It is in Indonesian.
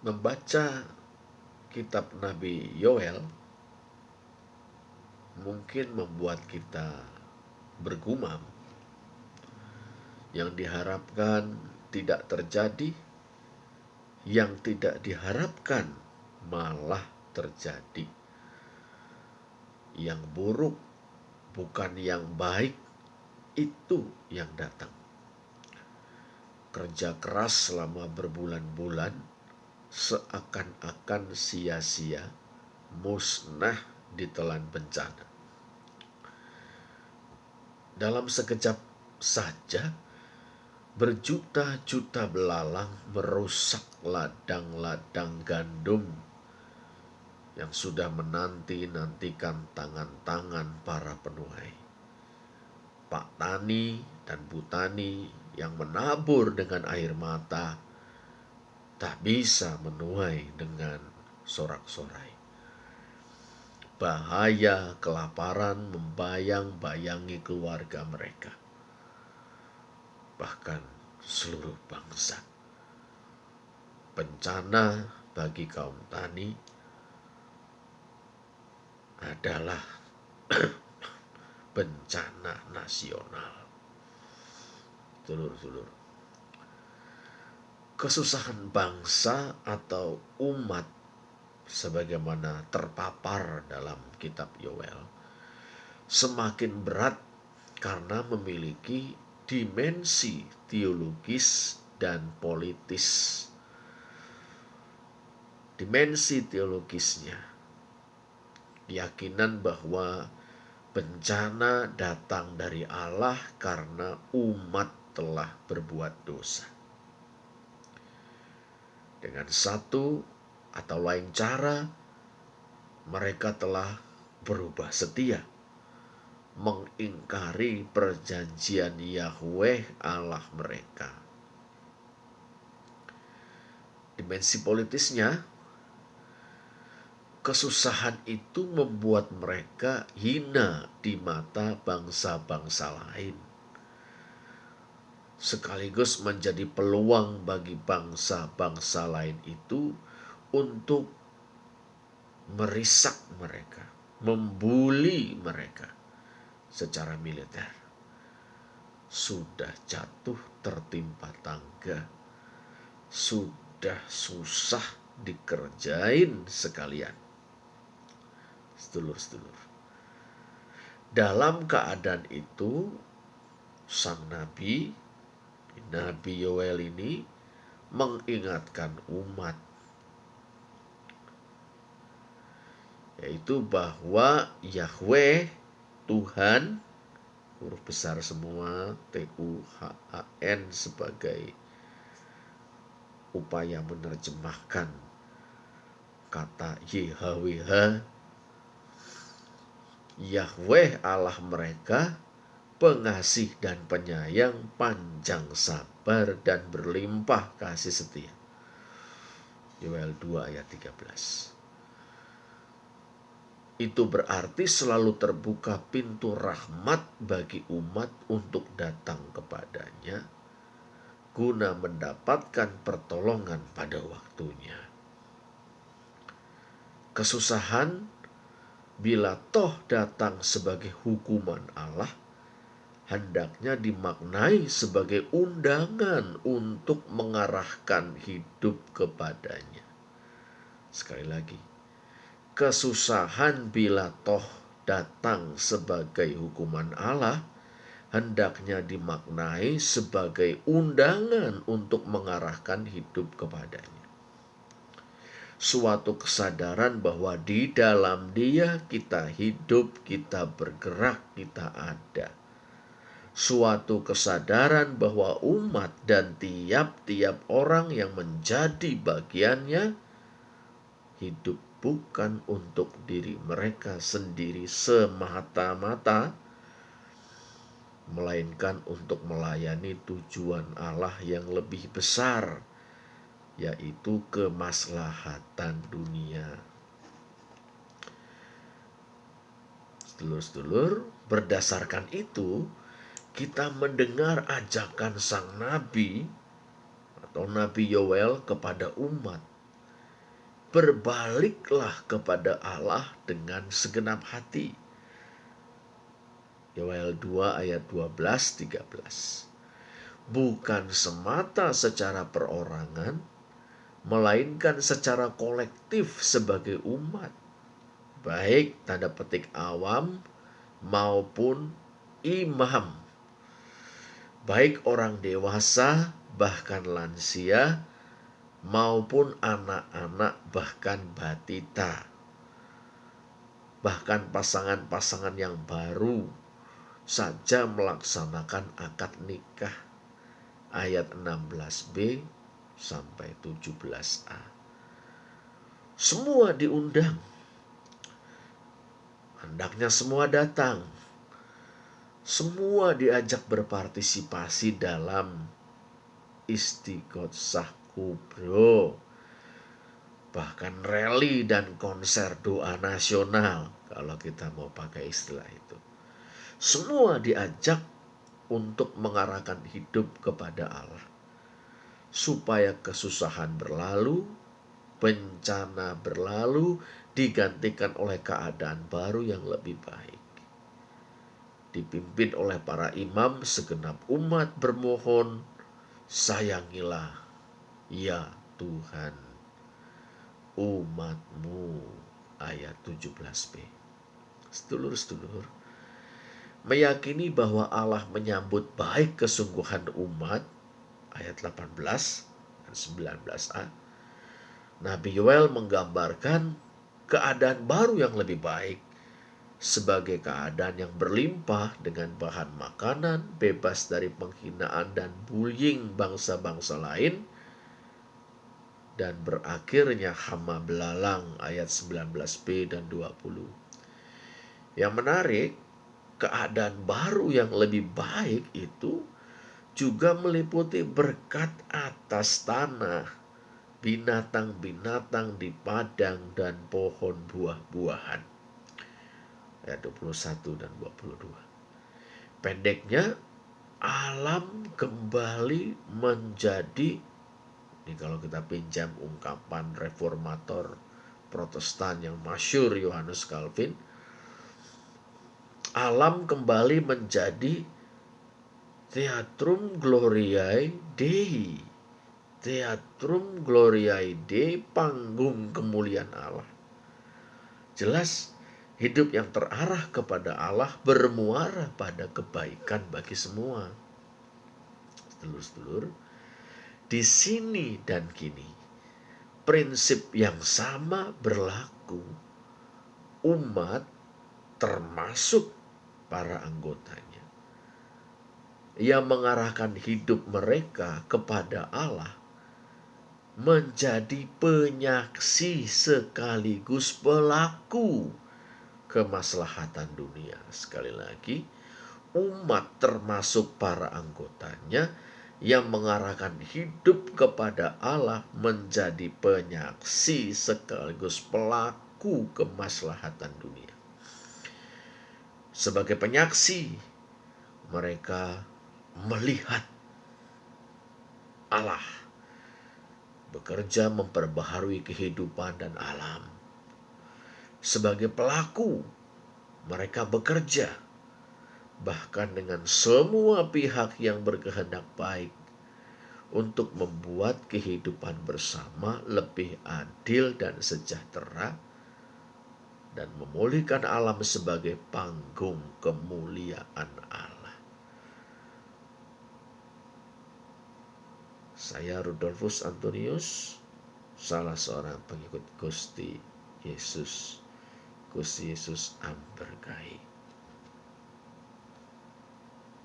Membaca kitab Nabi Yoel mungkin membuat kita bergumam, yang diharapkan tidak terjadi, yang tidak diharapkan malah terjadi. Yang buruk, bukan yang baik, itu yang datang. Kerja keras selama berbulan-bulan seakan-akan sia-sia, musnah ditelan bencana. Dalam sekejap saja, berjuta-juta belalang merusak ladang-ladang gandum yang sudah menanti-nantikan tangan-tangan para penuai. Pak Tani dan Bu Tani yang menabur dengan air mata tak bisa menuai dengan sorak-sorai. Bahaya kelaparan membayang-bayangi keluarga mereka, bahkan seluruh bangsa. Bencana bagi kaum tani adalah bencana nasional. Dulur-dulur, kesusahan bangsa atau umat sebagaimana terpapar dalam kitab Yoel semakin berat karena memiliki dimensi teologis dan politis. Dimensi teologisnya, keyakinan bahwa bencana datang dari Allah karena umat telah berbuat dosa. Dengan satu atau lain cara, mereka telah berubah setia, mengingkari perjanjian Yahweh Allah mereka. Dimensi politisnya, kesusahan itu membuat mereka hina di mata bangsa-bangsa lain, sekaligus menjadi peluang bagi bangsa-bangsa lain itu untuk merisak mereka, membuli mereka secara militer. Sudah jatuh tertimpa tangga, sudah susah dikerjain sekalian. Sedulur-sedulur, dalam keadaan itu sang Nabi Yoel ini mengingatkan umat, yaitu bahwa Yahweh Tuhan, huruf besar semua, TUHAN, sebagai upaya menerjemahkan kata YHWH, Yahweh Allah mereka, pengasih dan penyayang, panjang sabar dan berlimpah kasih setia. Yoel 2 ayat 13. Itu berarti selalu terbuka pintu rahmat bagi umat untuk datang kepadanya guna mendapatkan pertolongan pada waktunya. Kesusahan bila toh datang sebagai hukuman Allah, hendaknya dimaknai sebagai undangan untuk mengarahkan hidup kepadanya. Sekali lagi, kesusahan bila toh datang sebagai hukuman Allah, hendaknya dimaknai sebagai undangan untuk mengarahkan hidup kepadanya. Suatu kesadaran bahwa di dalam Dia kita hidup, kita bergerak, kita ada. Suatu kesadaran bahwa umat dan tiap-tiap orang yang menjadi bagiannya hidup bukan untuk diri mereka sendiri semata-mata, melainkan untuk melayani tujuan Allah yang lebih besar, yaitu kemaslahatan dunia. Sedulur-sedulur, berdasarkan itu kita mendengar ajakan sang nabi atau Nabi Yoel kepada umat berbaliklah kepada Allah dengan segenap hati. Yoel 2 ayat 12-13. Bukan semata secara perorangan, melainkan secara kolektif sebagai umat, baik tanda petik awam maupun imam, baik orang dewasa bahkan lansia, maupun anak-anak bahkan batita, bahkan pasangan-pasangan yang baru saja melaksanakan akad nikah. Ayat 16b sampai 17a. Semua diundang. Hendaknya semua datang. Semua diajak berpartisipasi dalam istighosah kubro. Bahkan rally dan konser doa nasional, kalau kita mau pakai istilah itu. Semua diajak untuk mengarahkan hidup kepada Allah, supaya kesusahan berlalu, bencana berlalu, digantikan oleh keadaan baru yang lebih baik. Dipimpin oleh para imam, segenap umat bermohon, sayangilah ya Tuhan umat-Mu. Ayat 17b. Sedulur-sedulur, meyakini bahwa Allah menyambut baik kesungguhan umat, ayat 18 dan 19a, Nabi Yoel menggambarkan keadaan baru yang lebih baik sebagai keadaan yang berlimpah dengan bahan makanan, bebas dari penghinaan dan bullying bangsa-bangsa lain, dan berakhirnya hama belalang, ayat 19b dan 20. Yang menarik, keadaan baru yang lebih baik itu juga meliputi berkat atas tanah, binatang-binatang di padang, dan pohon buah-buahan. Ayat 21 dan 22. Pendeknya, alam kembali menjadi, ini kalau kita pinjam ungkapan reformator Protestan yang masyhur Yohanes Calvin, alam kembali menjadi Theatrum Gloriae Dei. Theatrum Gloriae Dei, panggung kemuliaan Allah. Jelas, hidup yang terarah kepada Allah bermuara pada kebaikan bagi semua. Sedulur-sedulur, di sini dan kini, prinsip yang sama berlaku. Umat, termasuk para anggotanya, yang mengarahkan hidup mereka kepada Allah, menjadi penyaksi sekaligus pelaku kemaslahatan dunia. Sekali lagi, umat termasuk para anggotanya yang mengarahkan hidup kepada Allah menjadi penyaksi sekaligus pelaku kemaslahatan dunia. Sebagai penyaksi, mereka melihat Allah bekerja memperbaharui kehidupan dan alam. Sebagai pelaku, mereka bekerja bahkan dengan semua pihak yang berkehendak baik untuk membuat kehidupan bersama lebih adil dan sejahtera, dan memulihkan alam sebagai panggung kemuliaan Allah. Saya Rudolfus Antonius, salah seorang pengikut Gusti Yesus. Gusti Yesus amberkahi.